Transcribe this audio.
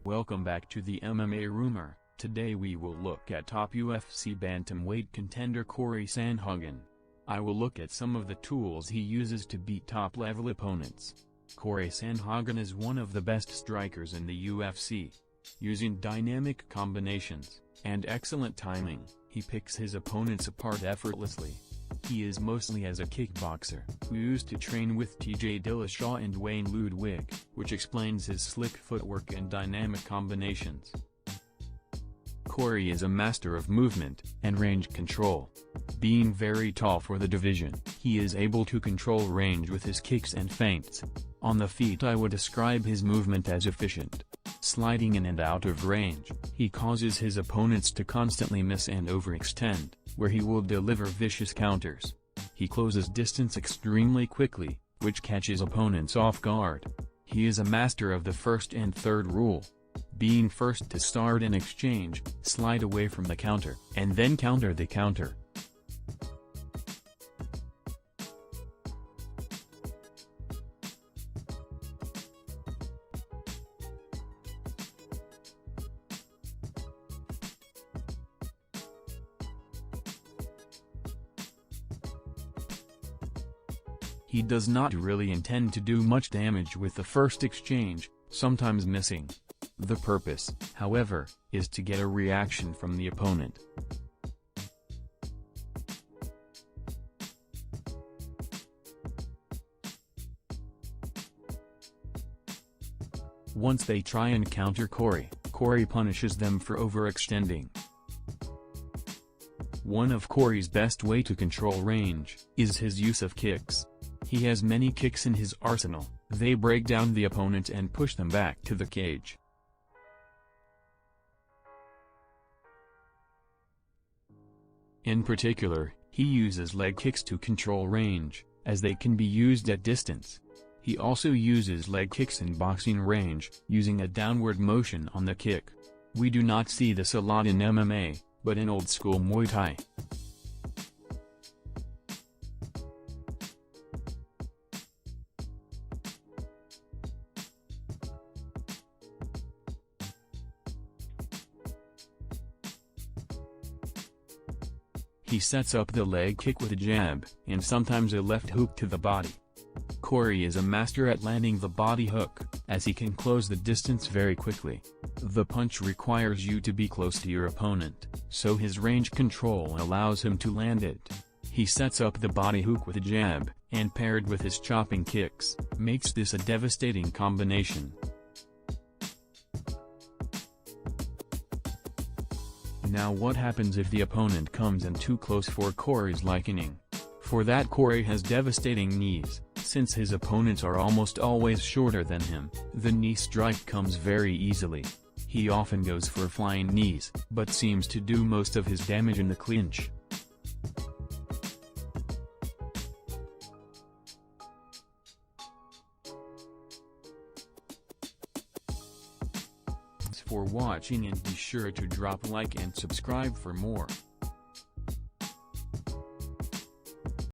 Welcome back to the MMA Rumor. Today we will look at top UFC bantamweight contender Cory Sandhagen. I will look at some of the tools he uses to beat top-level opponents. Cory Sandhagen is one of the best strikers in the UFC. Using dynamic combinations and excellent timing, he picks his opponents apart effortlessly. He is mostly as a kickboxer, who used to train with TJ Dillashaw and Wayne Ludwig, which explains his slick footwork and dynamic combinations. Cory is a master of movement and range control. Being very tall for the division, he is able to control range with his kicks and feints. On the feet, I would describe his movement as efficient. Sliding in and out of range, he causes his opponents to constantly miss and overextend, where he will deliver vicious counters. He closes distance extremely quickly, which catches opponents off guard. He is a master of the first and third rule. Being first to start an exchange, slide away from the counter, and then counter the counter. He does not really intend to do much damage with the first exchange, sometimes missing. The purpose, however, is to get a reaction from the opponent. Once they try and counter Cory, Cory punishes them for overextending. One of Cory's best way to control range is his use of kicks. He has many kicks in his arsenal. They break down the opponent and push them back to the cage. In particular, he uses leg kicks to control range, as they can be used at distance. He also uses leg kicks in boxing range, using a downward motion on the kick. We do not see this a lot in MMA, but in old-school Muay Thai. He sets up the leg kick with a jab, and sometimes a left hook to the body. Cory is a master at landing the body hook, as he can close the distance very quickly. The punch requires you to be close to your opponent, so his range control allows him to land it. He sets up the body hook with a jab, and paired with his chopping kicks, makes this a devastating combination. Now what happens if the opponent comes in too close for Cory's liking? For that, Cory has devastating knees. Since his opponents are almost always shorter than him, the knee strike comes very easily. He often goes for flying knees, but seems to do most of his damage in the clinch. Thanks for watching, and be sure to drop a like and subscribe for more.